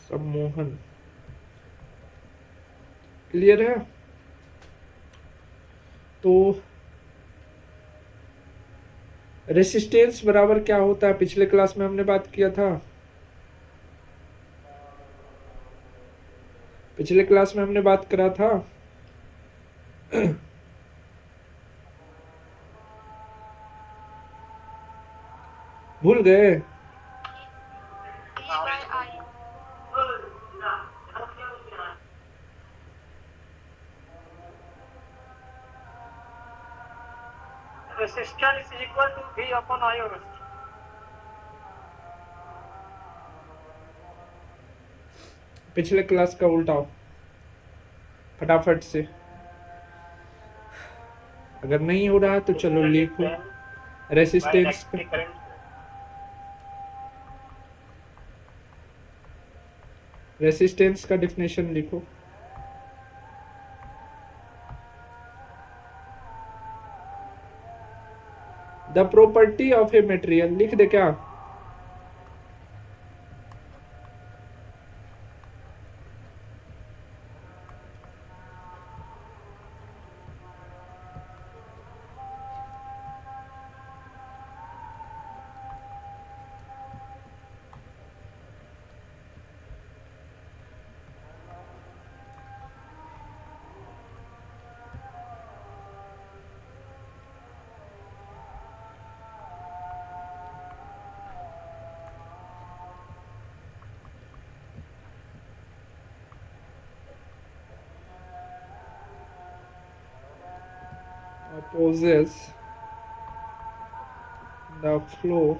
सम्मोहन। क्लियर है? तो रेसिस्टेंस बराबर क्या होता है, पिछले क्लास में हमने बात किया था। पिछले क्लास में हमने बात करा था। भूल गए? Resistance is equal to V upon I over C. पिछले क्लास का उल्टाओ फटाफट से। अगर नहीं हो रहा है तो चलो लिखो रेसिस्टेंस का। रेसिस्टेंस का डिफिनेशन लिखो। The property of a material लिख दे क्या? Opposes the flow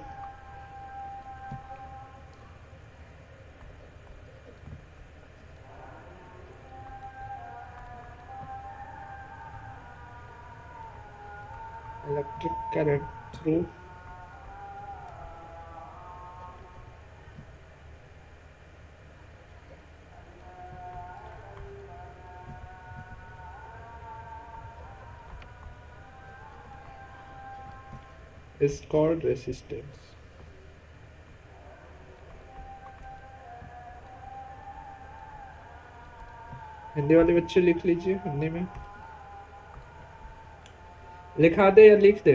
electric current through is called resistance। Hindi वाले बच्चे लिख लीजिए, हिंदी में लिखा दे या लिख दे?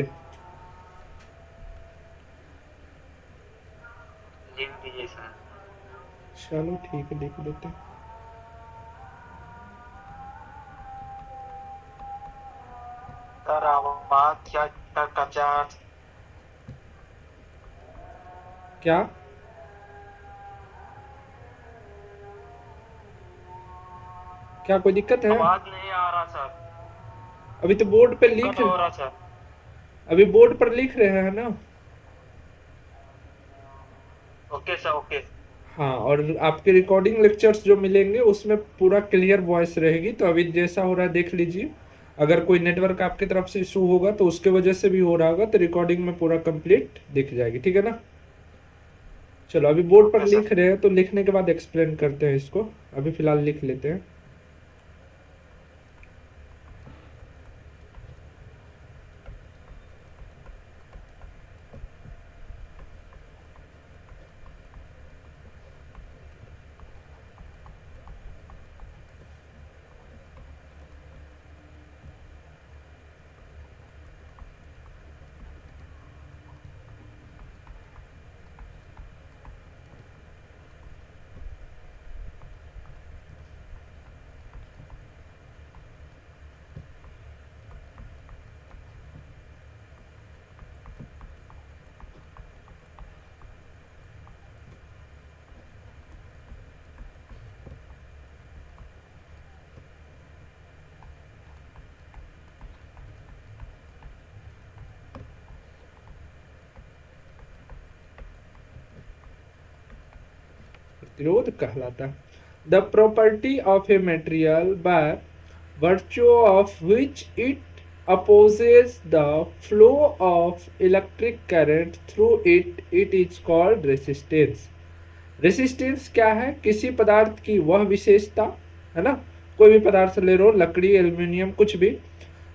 लिख दीजिए सर। चलो ठीक है, लिख देते हैं। सर आवाज क्या का चार्ज क्या? क्या कोई दिक्कत है? आवाज नहीं आ रहा सर। अभी तो बोर्ड पे दिक्कत हो रहा सर। अभी बोर्ड पर लिख रहे हैं ना? Okay sir okay. हाँ, और आपके रिकॉर्डिंग लेक्चर्स जो मिलेंगे उसमें पूरा क्लियर वॉइस रहेगी। तो अभी जैसा हो रहा है देख लीजिए। अगर कोई नेटवर्क आपकी तरफ से इशू होगा तो उसके वजह से भी हो रहा होगा, तो रिकॉर्डिंग में पूरा कंप्लीट दिख जाएगी। ठीक है ना? चलो अभी बोर्ड पर ओके सर। लिख रहे हैं तो लिखने के बाद एक्सप्लेन करते हैं इसको। अभी फिलहाल लिख लेते हैं। प्रतिरोध कहलाता है। The property of a material by virtue of which it opposes the flow of electric current through it, it is called resistance। Resistance क्या है? किसी पदार्थ की वह विशेषता, है ना, कोई भी पदार्थ ले लो, लकड़ी, एल्यूमिनियम, कुछ भी,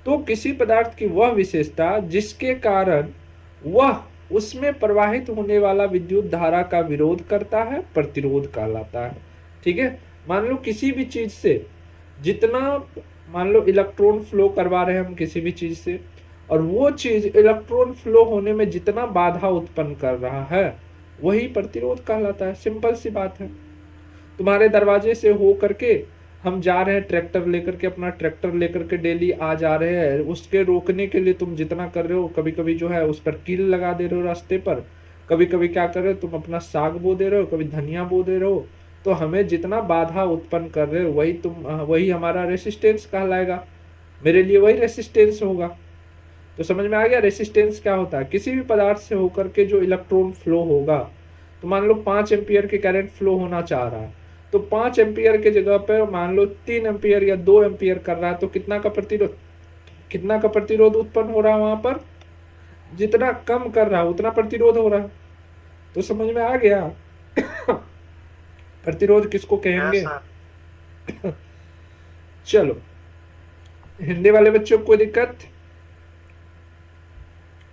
तो किसी पदार्थ की वह विशेषता जिसके कारण वह उसमें प्रवाहित होने वाला विद्युत धारा का विरोध करता है, प्रतिरोध कहलाता है। ठीक है, मान लो किसी भी चीज से जितना, मान लो इलेक्ट्रॉन फ्लो करवा रहे हैं हम किसी भी चीज से, और वो चीज इलेक्ट्रॉन फ्लो होने में जितना बाधा उत्पन्न कर रहा है वही प्रतिरोध कहलाता है। सिंपल सी बात है। तुम्हारे दरवाजे से हो करके हम जा रहे हैं ट्रैक्टर लेकर के, अपना ट्रैक्टर लेकर के डेली आ जा रहे हैं, उसके रोकने के लिए तुम जितना कर रहे हो, कभी कभी जो है उस पर कील लगा दे रहे हो रास्ते पर, कभी कभी क्या कर रहे हो तुम, अपना साग बो दे रहे हो, कभी धनिया बो दे रहे हो, तो हमें जितना बाधा उत्पन्न कर रहे हो वही वही हमारा रेसिस्टेंस कहलाएगा, मेरे लिए वही रेसिस्टेंस होगा। तो समझ में आ गया रेसिस्टेंस क्या होता है। किसी भी पदार्थ से होकर के जो इलेक्ट्रॉन फ्लो होगा, तो मान लो 5 एम्पियर के करंट फ्लो होना चाह रहा है, तो 5 एम्पियर के जगह पर मान लो 3 एम्पियर या 2 एम्पियर कर रहा है, तो कितना का प्रतिरोध उत्पन्न हो रहा है वहां पर, जितना कम कर रहा है उतना प्रतिरोध हो रहा है। तो समझ में आ गया प्रतिरोध किसको यस कहेंगे। सर। चलो, हिंदी वाले बच्चों को कोई दिक्कत।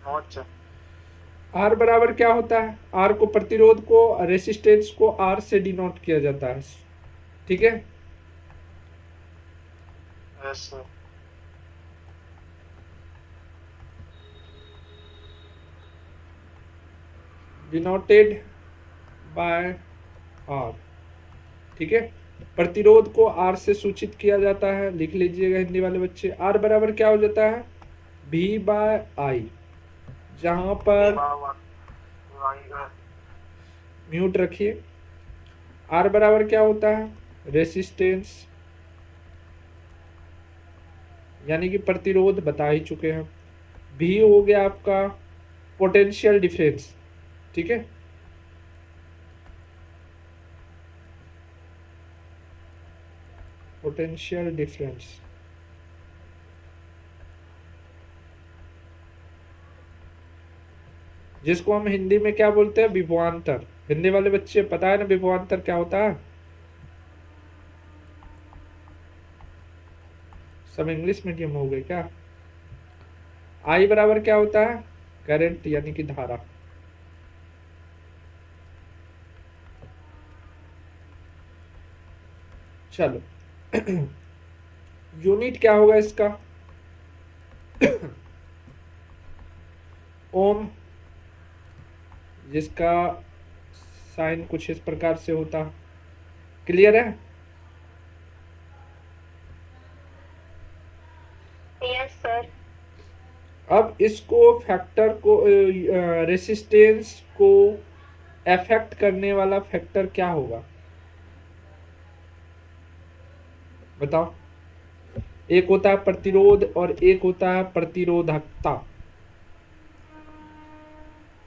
Note sir. आर बराबर क्या होता है, आर को, प्रतिरोध को, रेसिस्टेंस को आर से डिनोट किया जाता है। ठीक है, yes sir. Denoted by R. ठीक है, प्रतिरोध को आर से सूचित किया जाता है, लिख लीजिएगा हिंदी वाले बच्चे। आर बराबर क्या हो जाता है, भी बाय आई, जहां पर म्यूट रखिए। आर बराबर क्या होता है, रेसिस्टेंस, यानी कि प्रतिरोध बता ही चुके हैं। भी हो गया आपका पोटेंशियल डिफरेंस। ठीक है, पोटेंशियल डिफरेंस, जिसको हम हिंदी में क्या बोलते हैं, विभवांतर। हिंदी वाले बच्चे पता है ना विभवांतर क्या होता है, सब इंग्लिश मीडियम हो गए क्या। आई बराबर क्या होता है, करंट यानी कि धारा। चलो यूनिट क्या होगा इसका, ओम, जिसका साइन कुछ इस प्रकार से होता। क्लियर है। Yes sir. अब इसको फैक्टर को, रेसिस्टेंस को अफेक्ट करने वाला फैक्टर क्या होगा बताओ। एक होता है प्रतिरोध और एक होता है प्रतिरोधकता,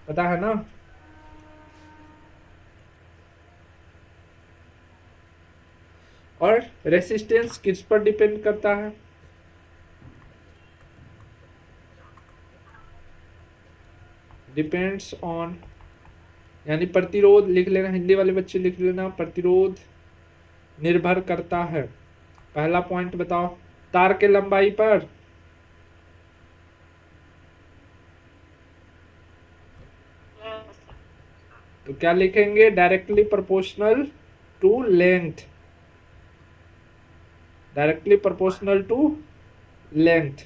पता है ना। और रेसिस्टेंस किस पर डिपेंड करता है, डिपेंड्स ऑन, यानी प्रतिरोध लिख लेना, हिंदी वाले बच्चे लिख लेना, प्रतिरोध निर्भर करता है। पहला पॉइंट बताओ, तार के लंबाई पर, तो क्या लिखेंगे, directly proportional to length, directly proportional to length.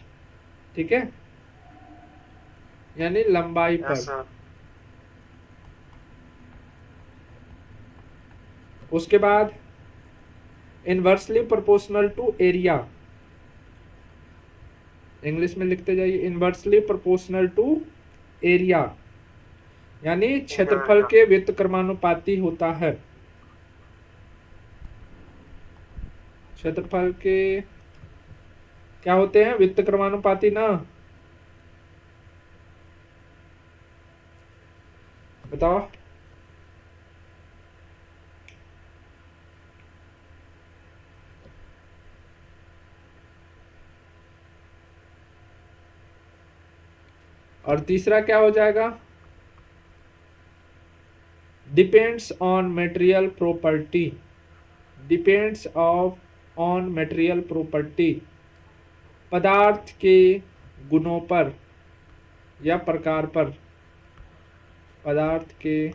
ठीक है, यानी लंबाई यस पर। सर। उसके बाद inversely proportional to area, English में लिखते जाइए, इनवर्सली प्रोपोर्शनल टू एरिया, यानी क्षेत्रफल के व्युत्क्रमानुपाती होता है। क्षेत्रफल के क्या होते हैं, व्युत्क्रमानुपाती ना, बताओ। और तीसरा क्या हो जाएगा, depends on material property, depends on material property, पदार्थ के गुणों पर या प्रकार पर, पदार्थ के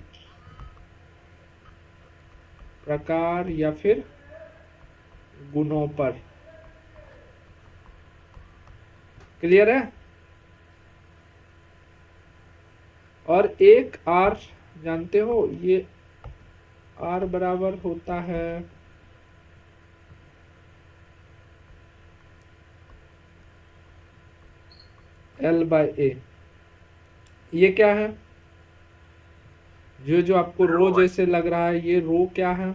प्रकार या फिर गुणों पर। क्लियर है। और एक आर जानते हो, ये आर बराबर होता है L/A। ये क्या है, जो आपको रो जैसे लग रहा है, ये रो क्या है?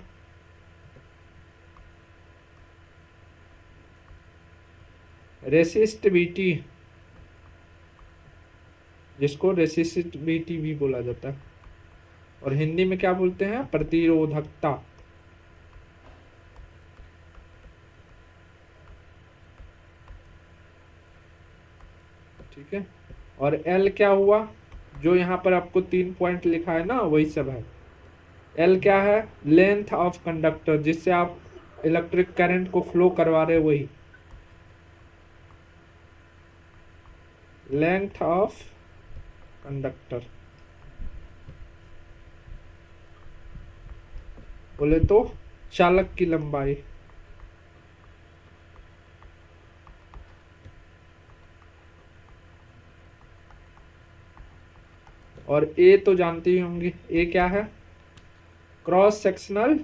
रेसिस्टिविटी, जिसको रेसिस्टिविटी भी बोला जाता है, और हिंदी में क्या बोलते हैं? प्रतिरोधकता। ठीक है। और एल क्या हुआ? जो यहाँ पर आपको 3 पॉइंट लिखा है ना, वही सब है। एल क्या है? लेंथ ऑफ कंडक्टर, जिससे आप इलेक्ट्रिक करंट को फ्लो करवा रहे, वही लेंथ ऑफ कंडक्टर। बोले तो चालक की लंबाई। और ए तो जानते ही होंगे, ए क्या है? क्रॉस सेक्शनल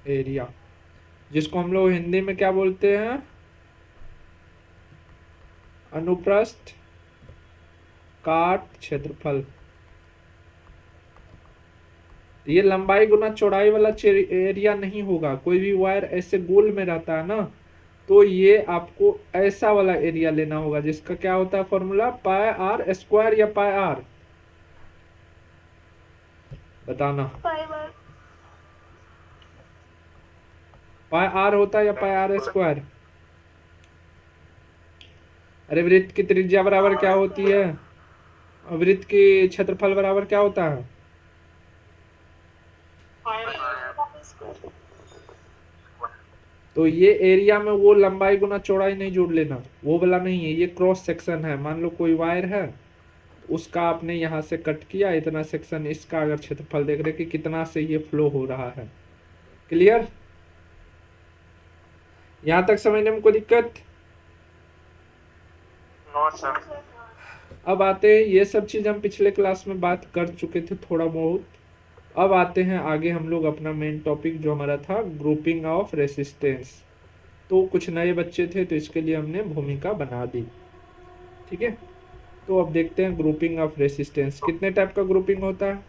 एरिया, जिसको हम लोग हिंदी में क्या बोलते हैं? अनुप्रस्थ काट क्षेत्रफल। ये लंबाई गुना चौड़ाई वाला एरिया नहीं होगा। कोई भी वायर ऐसे गोल में रहता है ना, तो ये आपको ऐसा वाला एरिया लेना होगा, जिसका क्या होता है फॉर्मूला? पाई आर स्क्वायर या पाई आर? बताना। पाई आर होता है या पाई आर स्क्वायर? अरे वृत्त की त्रिज्या बराबर क्या होती है? वृत्त की क्षेत्रफल बराबर क्या होता है? तो ये एरिया में वो लंबाई गुना चौड़ाई नहीं जोड़ लेना, वो वाला नहीं है, ये क्रॉस सेक्शन है। मान लो कोई वायर है, उसका आपने यहाँ से कट किया इतना सेक्शन, इसका अगर क्षेत्रफल देख रहे कि कितना से ये फ्लो हो रहा है। क्लियर? यहाँ तक समझने में कोई दिक्कत? No sir. अब आते हैं, ये सब चीज हम पिछले क्लास में बात कर चुके थे थोड़ा बहुत। अब आते हैं आगे हम लोग अपना मेन टॉपिक, जो हमारा था ग्रुपिंग ऑफ रेसिस्टेंस। तो कुछ नए बच्चे थे, तो इसके लिए हमने भूमिका बना दी। ठीक है। तो अब देखते हैं ग्रुपिंग ऑफ रेसिस्टेंस। कितने टाइप का ग्रुपिंग होता है?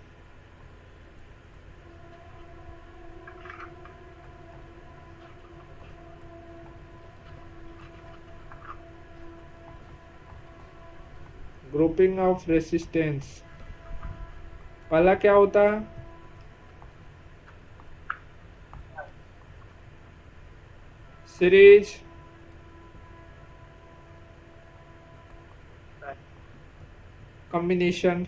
ग्रुपिंग ऑफ रेसिस्टेंस पहला क्या होता है? सीरीज, कॉम्बिनेशन,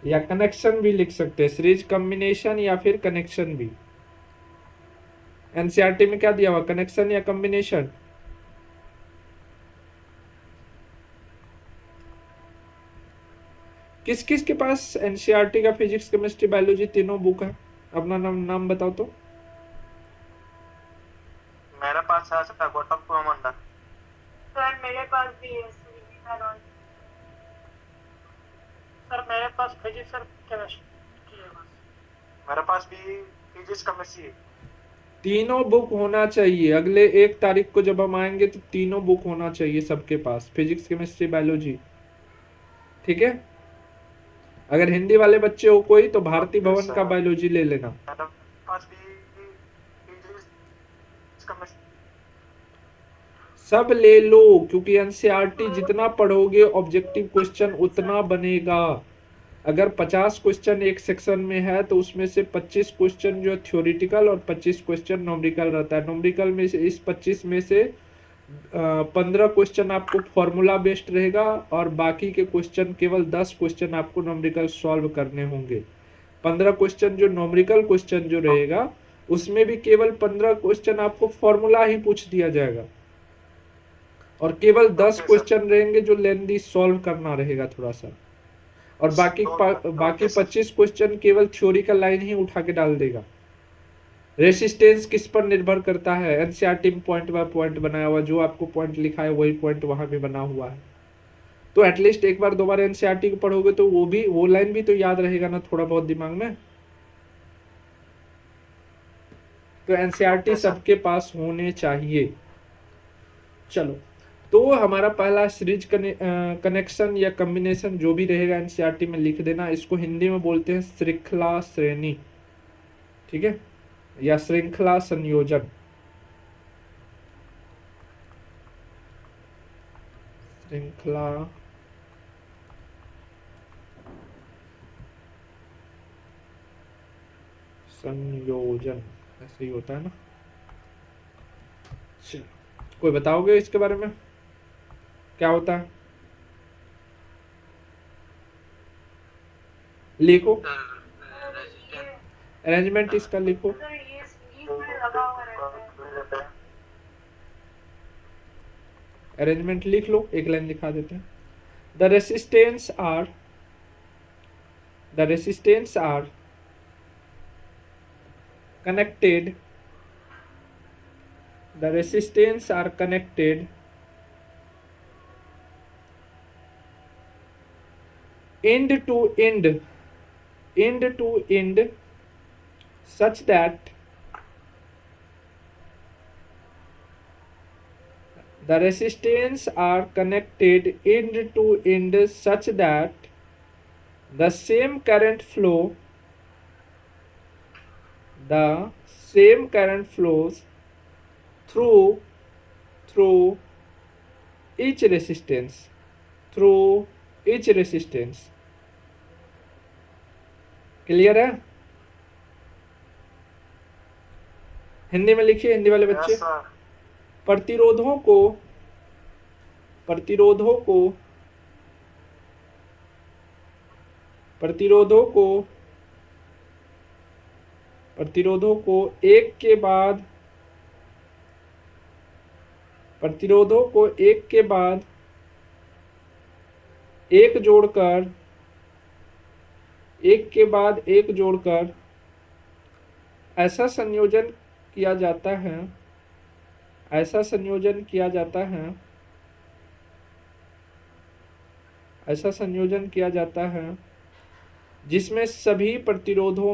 या कनेक्शन भी लिख सकते हैं। सीरीज, कॉम्बिनेशन या फिर कनेक्शन भी। एनसीईआरटी में क्या दिया हुआ? कनेक्शन या कॉम्बिनेशन? किस किस के पास एनसीईआरटी का फिजिक्स, केमिस्ट्री, बायोलॉजी तीनों बुक है? अपना नाम बताओ तो। मेरे पास है सर, गौतम कुमार मंडल। सर मेरे पास भी है सर, मेरे पास फिजिक्स और केमिस्ट्री है बस। मेरे पास भी फिजिक्स केमिस्ट्री है। तीनों बुक होना चाहिए। अगले 1 तारीख को जब हम आएंगे तो तीनों बुक होना चाहिए सबके पास, फिजिक्स, केमिस्ट्री, बायोलॉजी। ठीक है। अगर हिंदी वाले बच्चे हो कोई, तो भारती भवन का बायोलॉजी ले लेना। मेरे पास भी फिजिक्स केमिस्ट्री। सब ले लो, क्योंकि एनसीईआरटी जितना पढ़ोगे ऑब्जेक्टिव क्वेश्चन उतना बनेगा। अगर 50 क्वेश्चन एक सेक्शन में है, तो उसमें से 25 क्वेश्चन जो थ्योरेटिकल और 25 क्वेश्चन नॉमेरिकल रहता है। नॉमेरिकल में से इस 25 में से 15 क्वेश्चन आपको फॉर्मूला बेस्ड रहेगा, और बाकी के क्वेश्चन केवल 10 क्वेश्चन आपको नॉमेरिकल सॉल्व करने होंगे। 15 क्वेश्चन जो नॉमेरिकल क्वेश्चन जो रहेगा, उसमें भी केवल 15 क्वेश्चन आपको फॉर्मूला ही पूछ दिया जाएगा। और केवल 10 Okay, sir. क्वेश्चन रहेंगे जो लेंदी सॉल्व करना रहेगा थोड़ा सा, और बाकी Okay, sir. 25 क्वेश्चन केवल थ्योरी का लाइन ही उठा के डाल देगा। रेसिस्टेंस किस पर निर्भर करता है? एनसीईआरटी में पॉइंट बाय पॉइंट बनाया हुआ, जो आपको पॉइंट लिखा है वही पॉइंट वहां भी बना हुआ है। तो एटलीस्ट एक बार 2 बार एनसीईआरटी को पढ़ोगे तो वो लाइन भी तो याद रहेगा ना थोड़ा बहुत दिमाग में। तो एनसीईआरटी Okay, sir. सबके पास होने चाहिए। चलो, तो हमारा पहला सीरीज कनेक्शन या कॉम्बिनेशन जो भी रहेगा एनसीईआरटी में लिख देना। इसको हिंदी में बोलते हैं श्रृंखला श्रेणी, ठीक है, या श्रृंखला संयोजन। श्रृंखला संयोजन ऐसे ही होता है ना। चलो, कोई बताओगे इसके बारे में क्या होता है? लिखो, अरेंजमेंट इसका लिखो। सर ये सीरीज में लगा हुआ रहता है। अरेंजमेंट लिख लो, एक लाइन लिखा देते हैं। The resistance are connected the resistance are connected end to end such that the resistance are connected end to end such that the same current flows through each resistance clear है? हिंदी में लिखिए, हिंदी वाले बच्चे। Yes, sir. प्रतिरोधों को एक के बाद एक जोड़कर ऐसा संयोजन किया जाता है जिसमें सभी प्रतिरोधों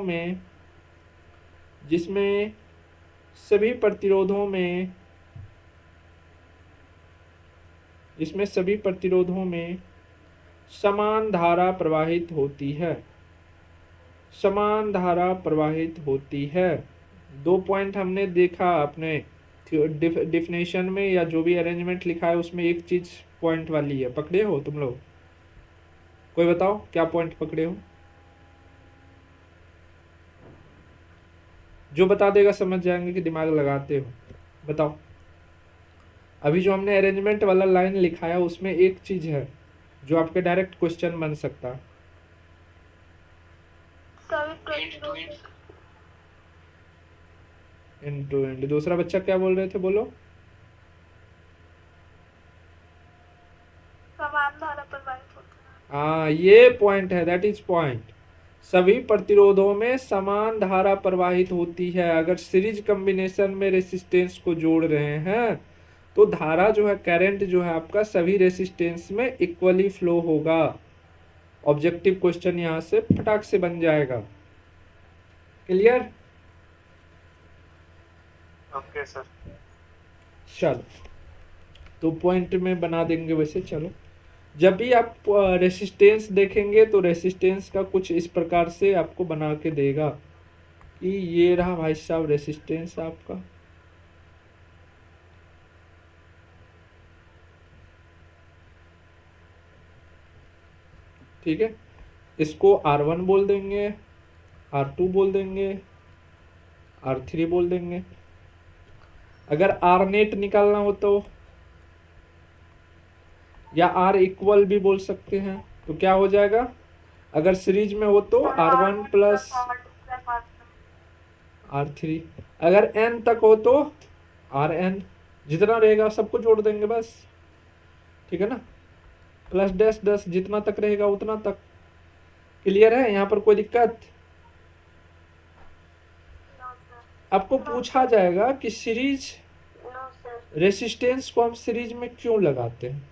में समान धारा प्रवाहित होती है। 2 पॉइंट हमने देखा अपने डिफिनेशन में, या जो भी अरेंजमेंट लिखा है उसमें एक चीज पॉइंट वाली है। पकड़े हो तुम लोग? कोई बताओ क्या पॉइंट पकड़े हो? जो बता देगा समझ जाएंगे कि दिमाग लगाते हो। बताओ। अभी जो हमने अरेंजमेंट वाला लाइन लिखा है उसमें एक चीज है जो आपके डायरेक्ट क्वेश्चन बन सकता है। End to end. दूसरा बच्चा क्या बोल रहे थे, बोलो। समान धारा प्रवाहित होती है। हाँ, ये पॉइंट है, दैट इज पॉइंट। सभी प्रतिरोधों में समान धारा प्रवाहित होती है। अगर सीरीज कॉम्बिनेशन में रेसिस्टेंस को जोड़ रहे हैं तो धारा जो है, करंट जो है आपका, सभी रेसिस्टेंस में इक्वली फ्लो होगा। ऑब्जेक्टिव क्वेश्चन यहां से फटाक से बन जाएगा। क्लियर? Okay, sir. चलो, तो पॉइंट में बना देंगे वैसे। चलो, जब भी आप रेसिस्टेंस देखेंगे तो रेसिस्टेंस का कुछ इस प्रकार से आपको बना के देगा कि ये रहा भाई साहब रेसिस्टेंस आपका। ठीक है, इसको R1 बोल देंगे, R2 बोल देंगे, R3 बोल देंगे। अगर R नेट निकालना हो तो, या R इक्वल भी बोल सकते हैं, तो क्या हो जाएगा? अगर सीरीज में हो तो R1 प्लस R3, अगर n तक हो तो Rn, जितना रहेगा सबको जोड़ देंगे बस। ठीक है ना, प्लस डैश डैश जितना तक रहेगा उतना तक। क्लियर है, यहाँ पर कोई दिक्कत? No sir. आपको पूछा जाएगा कि सीरीज नो सर। रेसिस्टेंस को हम सीरीज में क्यों लगाते हैं,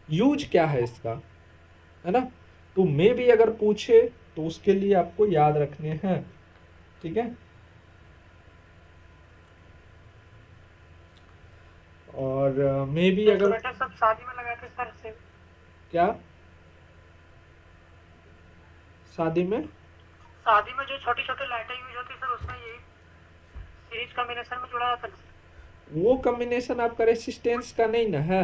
यूज क्या है इसका, है ना। तो मे भी अगर पूछे तो उसके लिए आपको याद रखने हैं, ठीक है। और मे भी अगर बेटा सब शादी में लगाते सर से। क्या शादी में जो छोटी छोटी लाइटें यूज होती सर उसमें यही सीरीज कॉम्बिनेशन में जुड़ा जाता है। वो कॉम्बिनेशन आपका रेसिस्टेंस का नहीं ना है।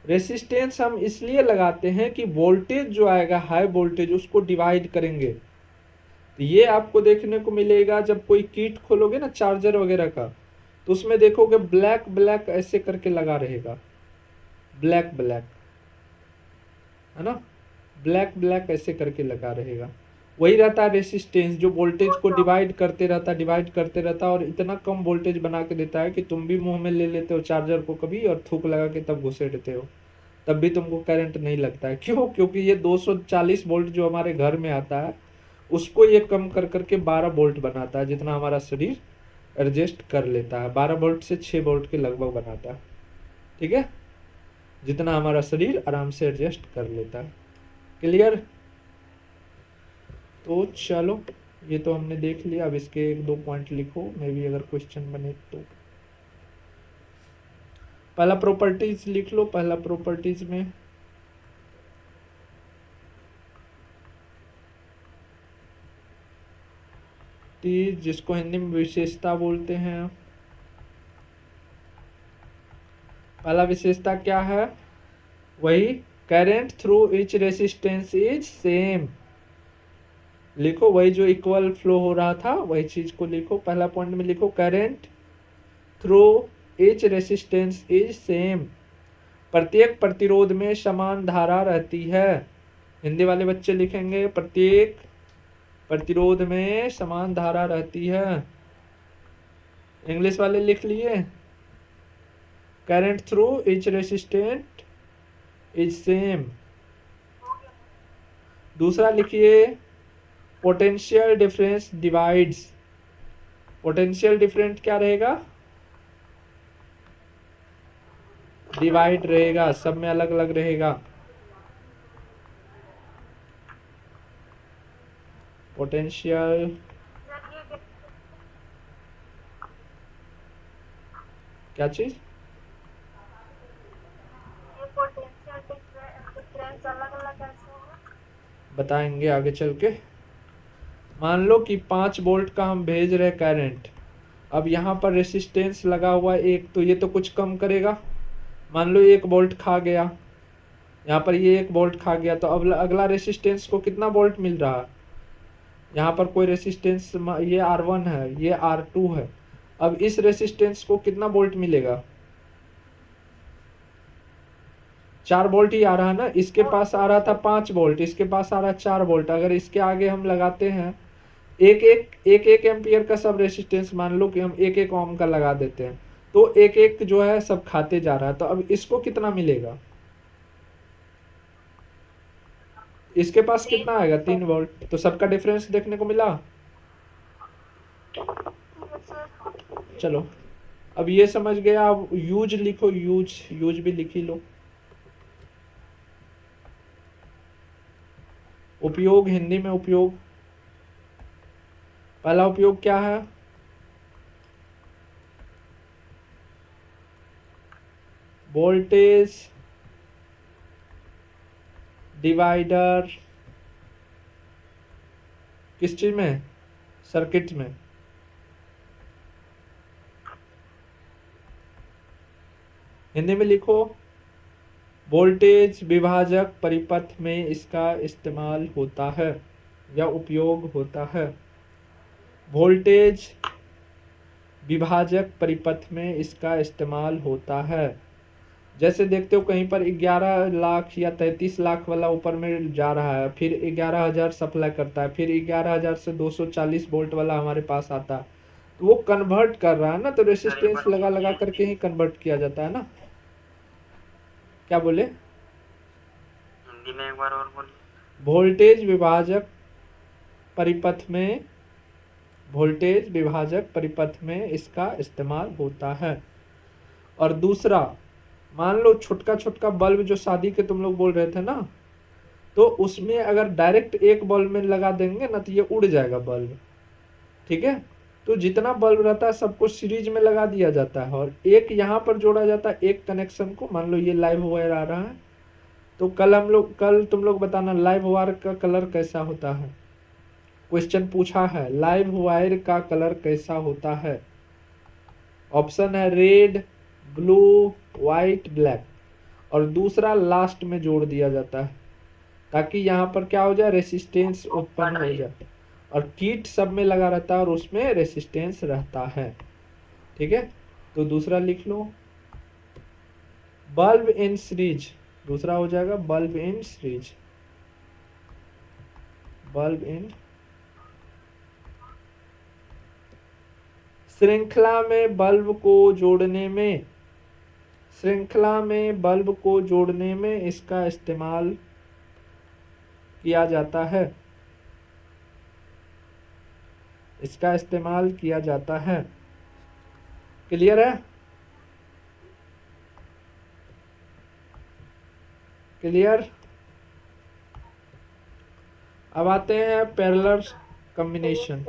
रेसिस्टेंस हम इसलिए लगाते हैं कि वोल्टेज जो आएगा हाई वोल्टेज उसको डिवाइड करेंगे। तो ये आपको देखने को मिलेगा जब कोई किट खोलोगे ना चार्जर वगैरह का, तो उसमें देखोगे ब्लैक ब्लैक ऐसे करके लगा रहेगा, ब्लैक ब्लैक, है ना, ब्लैक ब्लैक ऐसे करके लगा रहेगा। वही रहता है रेसिस्टेंस, जो वोल्टेज को डिवाइड करते रहता और इतना कम वोल्टेज बना के देता है कि तुम भी मुंह में ले लेते हो चार्जर को कभी और थूक लगा के तब घुसेड़ते हो, तब भी तुमको करंट नहीं लगता है। क्यों? क्योंकि ये 240 वोल्ट जो हमारे घर में आता है उसको ये कम कर करके 12 वोल्ट बनाता है, जितना हमारा शरीर एडजस्ट कर लेता है। 12 वोल्ट से 6 वोल्ट के लगभग बनाता है, ठीक है, जितना हमारा शरीर आराम से एडजस्ट कर लेता है। क्लियर? तो चलो ये तो हमने देख लिया, अब इसके 1-2 पॉइंट लिखो, मे भी अगर क्वेश्चन बने तो। पहला प्रॉपर्टीज लिख लो। पहला प्रॉपर्टीज में जिसको हिंदी में विशेषता बोलते हैं, पहला विशेषता क्या है? वही current through each resistance is same. लिखो वही जो इक्वल फ्लो हो रहा था वही चीज को लिखो। पहला पॉइंट में लिखो current through each resistance is same. प्रत्येक प्रतिरोध में समान धारा रहती है। हिंदी वाले बच्चे लिखेंगे प्रत्येक प्रतिरोध में समान धारा रहती है। इंग्लिश वाले लिख लिए current through each resistant is same. दूसरा लिखिए potential difference divides. Potential difference क्या रहेगा? डिवाइड रहेगा, सब में अलग अलग रहेगा। पोटेंशियल क्या चीज? ये पोटेंशियल डिफरेंस अलग अलग कैसे होगा? बताएंगे आगे चल के। मान लो कि 5 वोल्ट का हम भेज रहे करंट, अब यहाँ पर रेसिस्टेंस लगा हुआ है एक, तो ये तो कुछ कम करेगा। मान लो 1 वोल्ट खा गया, यहाँ पर ये 1 वोल्ट खा गया, तो अब अगला रेसिस्टेंस को कितना वोल्ट मिल रहा है? यहाँ पर कोई रेसिस्टेंस, ये R1 है, ये R2 है, अब इस रेसिस्टेंस को कितना वोल्ट मिलेगा? 4 वोल्ट ही आ रहा है ना। इसके पास आ रहा था 5 वोल्ट, इसके पास आ रहा है 4 वोल्ट। अगर इसके आगे हम लगाते हैं एक एम्पियर का सब रेसिस्टेंस, मान लो कि हम 1 ओम का लगा देते हैं, तो एक जो है सब खाते जा रहा है। तो अब इसको कितना मिलेगा? इसके पास कितना आएगा? 3 वोल्ट। तो सबका डिफरेंस देखने को मिला। चलो अब ये समझ गया। अब यूज लिखो, यूज भी लिख ही लो। उपयोग, हिंदी में उपयोग। पहला उपयोग क्या है? Voltage divider. किस चीज में? सर्किट में। हिंदी में लिखो वोल्टेज विभाजक परिपथ में इसका इस्तेमाल होता है या उपयोग होता है। वोल्टेज विभाजक परिपथ में इसका इस्तेमाल होता है। जैसे देखते हो कहीं पर 11 लाख या 33 लाख वाला ऊपर में जा रहा है, फिर 11,000 सप्लाई करता है, फिर 11,000 से 240 वोल्ट वाला हमारे पास आता है। तो वो कन्वर्ट कर रहा है ना, तो रेसिस्टेंस लगा लगा करके ही कन्वर्ट किया जाता है ना। क्या बोले? हिंदी में एक बार और बोलिए। वोल्टेज विभाजक परिपथ में, वोल्टेज विभाजक परिपथ में इसका इस्तेमाल होता है। और दूसरा, मान लो छोटका छोटका बल्ब जो शादी के तुम लोग बोल रहे थे ना, तो उसमें अगर डायरेक्ट एक बल्ब में लगा देंगे ना तो ये उड़ जाएगा बल्ब, ठीक है। तो जितना बल्ब रहता है सबको सीरीज में लगा दिया जाता है और एक यहाँ पर जोड़ा जाता है एक कनेक्शन को। मान लो ये लाइव वायर आ रहा है, तो कल तुम लोग बताना लाइव वायर का कलर कैसा होता है। क्वेश्चन पूछा है लाइव वायर का कलर कैसा होता है। ऑप्शन है रेड, ब्लू, वाइट, ब्लैक। और दूसरा लास्ट में जोड़ दिया जाता है ताकि यहाँ पर क्या हो जाए, रेसिस्टेंस उत्पन्न हो जाए। और कीट सब में लगा रहता है और उसमें रेसिस्टेंस रहता है, ठीक है। तो दूसरा लिख लो, बल्ब इन सीरीज। दूसरा हो जाएगा बल्ब इन सीरीज, बल्ब इन श्रृंखला में बल्ब को जोड़ने में, श्रृंखला में बल्ब को जोड़ने में इसका इस्तेमाल किया जाता है, इसका इस्तेमाल किया जाता है। क्लियर है? क्लियर? अब आते हैं पैरेलल कॉम्बिनेशन।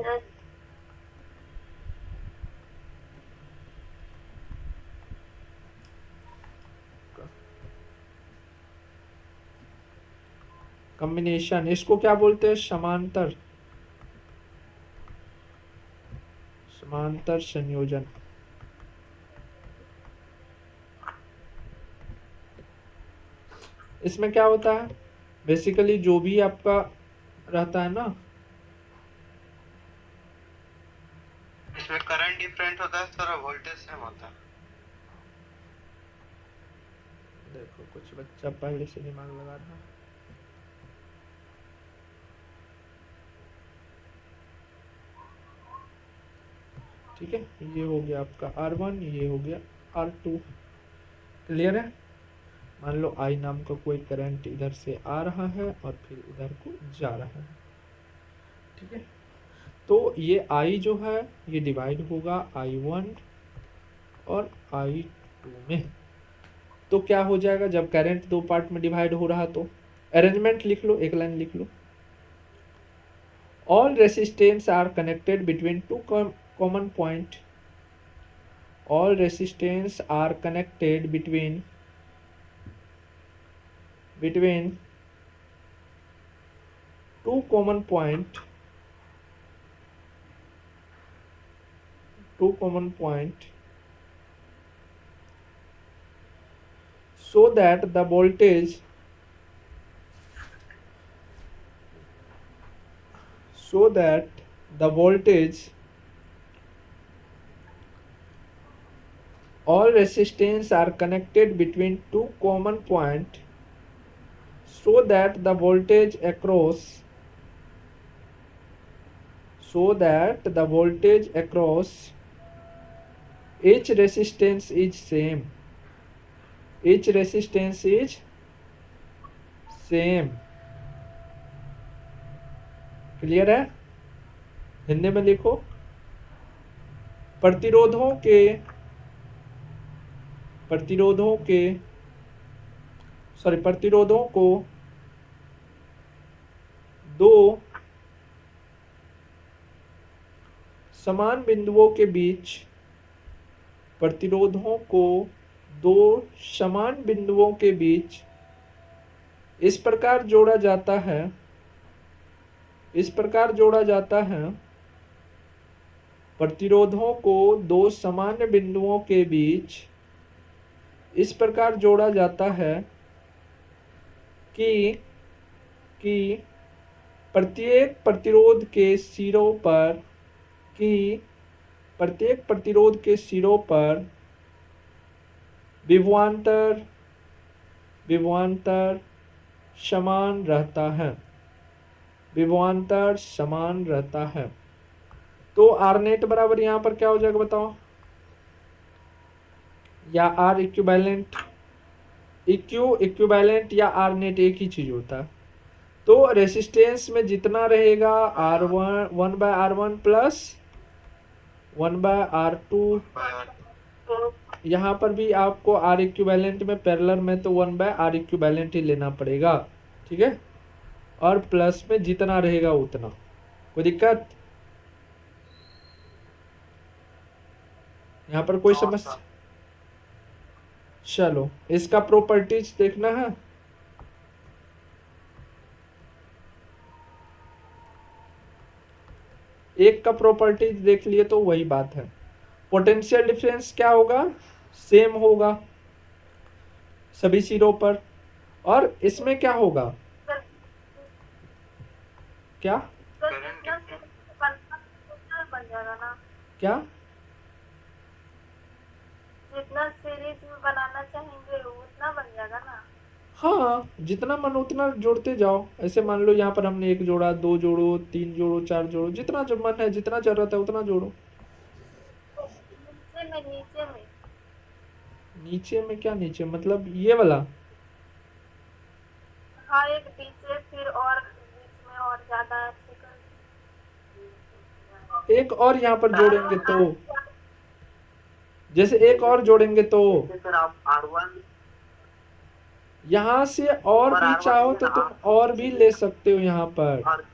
कॉम्बिनेशन इसको क्या बोलते हैं? समांतर, समांतर संयोजन। इसमें क्या होता है, बेसिकली जो भी आपका रहता है ना, इसमें करंट डिफरेंट होता है सर, वोल्टेज सेम होता है। देखो कुछ बच्चा पहले से दिमाग लगा रहा है। ठीक है, ये हो गया आपका R1, ये हो गया R2। क्लियर है? मान लो I नाम का कोई करंट इधर से आ रहा है और फिर इधर को जा रहा है, ठीक है। तो ये I जो है ये डिवाइड होगा I1 और I2 में। तो क्या हो जाएगा, जब करंट दो पार्ट में डिवाइड हो रहा तो अरेंजमेंट लिख लो, एक लाइन लिख लो। All resistance are connected between two common point, all resistance are connected between two common point, so that the voltage all resistance are connected between two common point so that the voltage across each resistance is same, each resistance is same। Clear है? हिंदी में लिखो, प्रतिरोधों को दो समान बिंदुओं के बीच, प्रतिरोधों को दो समान बिंदुओं के बीच इस प्रकार जोड़ा जाता है, प्रतिरोधों को दो समान बिंदुओं के बीच इस प्रकार जोड़ा जाता है कि प्रत्येक प्रतिरोध के सिरों पर विभवांतर समान रहता है, तो आर नेट बराबर यहाँ पर क्या हो जाएगा बताओ, या आर इक्विवेलेंट, इक्विवेलेंट या आर नेट एक ही चीज होता है। तो रेसिस्टेंस में जितना रहेगा are one, 1/R1 plus 1/R2, यहाँ पर भी आपको आर इक्विवेलेंट में पैरेलल में तो 1/R इक्विवेलेंट ही लेना पड़ेगा, ठीक है। और प्लस में जितना रहेगा उतना, कोई दिक्कत यहाँ पर कोई समस्या? चलो इसका प्रॉपर्टीज देखना है। एक का प्रॉपर्टीज देख लिए तो वही बात है। पोटेंशियल डिफरेंस क्या होगा, सेम होगा सभी सिरों पर। और इसमें क्या होगा, क्या सर जितना सीरीज बनना उतना बन जाएगा ना, क्या जितना सीरीज में बनाना चाहेंगे उतना बन जाएगा ना। हाँ, जितना मन उतना जोड़ते जाओ। ऐसे मान लो यहाँ पर हमने 1 जोड़ा, 2 जोड़ो, 3 जोड़ो, 4 जोड़ो, जितना जो मन है, जितना जरूरत है उतना जोड़ो। नीचे में नीचे में क्या, नीचे मतलब ये वाला? हाँ, एक पीछे फिर और बीच में और ज्यादा ऐसे कर। एक और यहाँ पर जोड़ेंगे तो, जैसे एक और जोड़ेंगे तो सर आप R1 यहाँ से और भी चाहो तो तुम और भी ले सकते हो यहाँ पर, और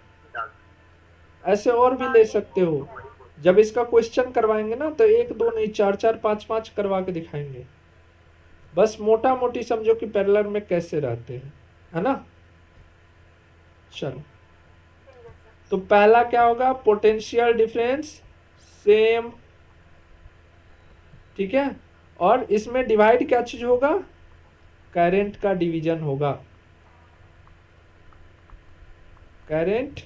ऐसे और भी ले सकते हो। जब इसका क्वेश्चन करवाएंगे ना तो 1 2 नहीं 4 4 5 5 करवा के दिखाएंगे। बस मोटा मोटी समझो कि पैरेलल में कैसे रहते हैं, है ना। चलो तो पहला क्या होगा, पोटेंशियल डिफरेंस सेम, ठीक है। और इसमें डिवाइड क्या चीज होगा, करंट का डिवीजन होगा, करंट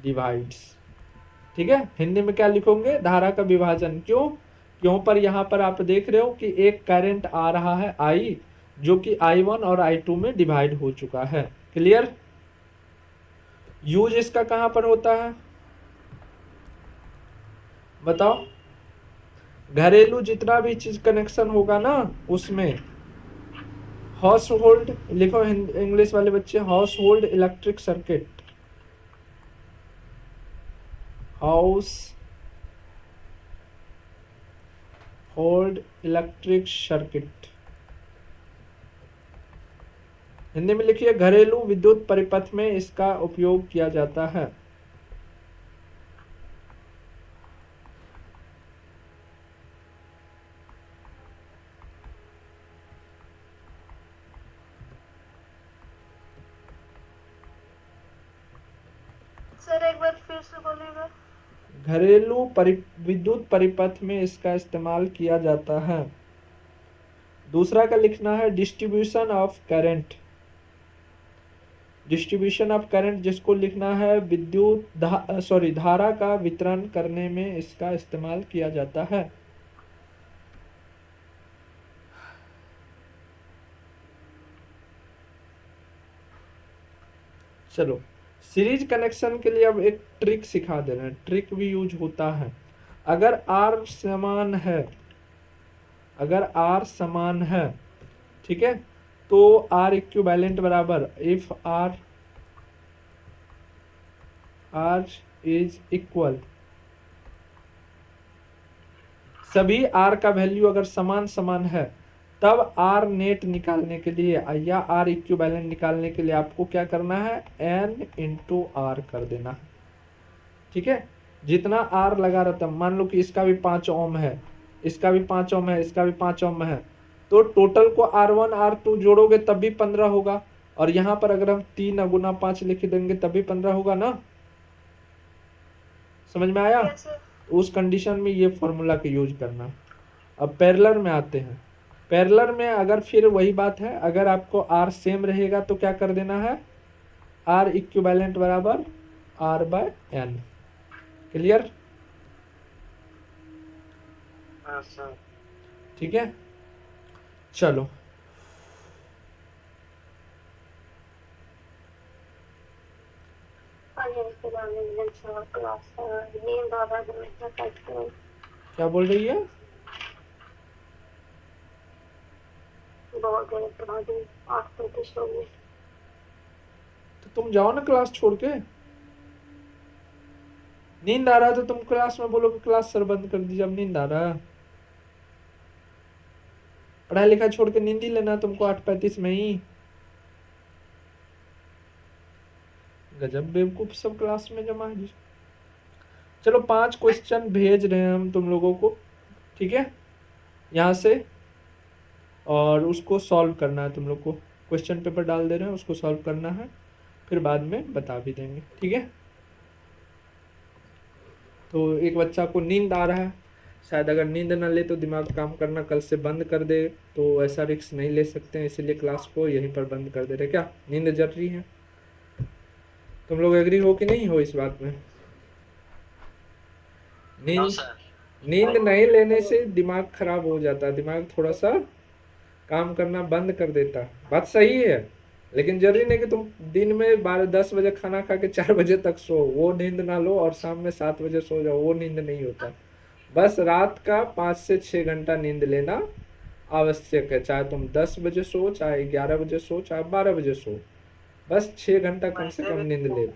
डिवाइड्स, ठीक है। हिंदी में क्या लिखोगे, धारा का विभाजन। क्यों पर यहाँ पर आप देख रहे हो कि एक करंट आ रहा है I, जो कि I1 और I2 में डिवाइड हो चुका है। क्लियर। यूज इसका कहां पर होता है बताओ, घरेलू जितना भी चीज कनेक्शन होगा ना उसमें, हाउस होल्ड लिखो इंग्लिश वाले बच्चे, house hold electric circuit, house hold electric circuit, Hindi में लिखिए घरेलू विद्युत परिपथ में इसका उपयोग किया जाता है। सर एक बार फिर से बोलिएगा। घरेलू विद्युत परिपथ में इसका इस्तेमाल किया जाता है। दूसरा का लिखना है distribution of current, distribution of current जिसको लिखना है धारा का वितरण करने में इसका इस्तेमाल किया जाता है। चलो सीरीज कनेक्शन के लिए अब एक ट्रिक सिखा दे रहे हैं, ट्रिक भी यूज होता है। अगर आर समान है, अगर आर समान है, ठीक है, तो आर इक्विवेलेंट बराबर इफ आर इज इक्वल, सभी आर का वैल्यू अगर समान समान है, तब आर नेट निकालने के लिए या आर इक्विवेलेंट निकालने के लिए आपको क्या करना है, एन इंटू आर कर देना, ठीक है। जितना आर लगा रहता है, मान लो कि इसका भी 5 ओम है, इसका भी 5 ओम है, इसका भी 5 ओम है, तो टोटल को R1 R2 जोड़ोगे तब भी 15 होगा। और यहाँ पर अगर हम 3 गुना 5 लिख देंगे तब भी 15 होगा ना, समझ में आया। उस कंडीशन में ये फॉर्मूला का यूज करना। अब पैरेलल में आते हैं, पैरेलल में अगर फिर वही बात है, अगर आपको आर सेम रहेगा तो क्या कर देना है, आर इक्विवेलेंट बराबर R/N। क्लियर, सर ठीक है। चलो आगे इसके बाद क्लास नींद आ रहा है तो मैं क्या करती हूँ। क्या बोल रही है? बहुत देर पढ़ा दी 8:35 हो गई। तो तुम जाओ ना क्लास छोड़ के। नींद आ रहा है तो तुम क्लास में बोलो कि क्लास सर बंद कर दीजिए, अब नींद आ रहा है। पढ़ाई लिखाई छोड़ के नींद ही लेना तुमको 8:35 में ही। गजब बेवकूफ सब क्लास में जमा है जी। चलो 5 क्वेश्चन भेज रहे हैं हम तुम लोगों को, ठीक है, यहाँ से, और उसको सॉल्व करना है तुम लोग को। क्वेश्चन पेपर डाल दे रहे हैं, उसको सॉल्व करना है, फिर बाद में बता भी देंगे, ठीक है। तो एक बच्चा को नींद आ रहा है, शायद अगर नींद ना ले तो दिमाग काम करना कल से बंद कर दे, तो ऐसा रिस्क नहीं ले सकते हैं, इसीलिए क्लास को यहीं पर बंद कर दे रहे। क्या नींद जरूरी है? तुम लोग एग्री हो कि नहीं हो इस बात में? नो नींद सर। नींद नहीं लेने से दिमाग खराब हो जाता है, दिमाग थोड़ा सा काम करना बंद कर देता है। बात सही है, लेकिन जरूरी नहीं कि तुम दिन में 12-10 बजे खाना खा के 4 बजे तक सो, वो नींद ना लो, और शाम में 7 बजे सो जाओ, वो नींद नहीं होता। बस रात का 5 से 6 घंटा नींद लेना आवश्यक है, चाहे तुम 10 बजे सो, चाहे 11 बजे सो, चाहे 12 बजे सो, बस 6 घंटा कम से कम नींद ले।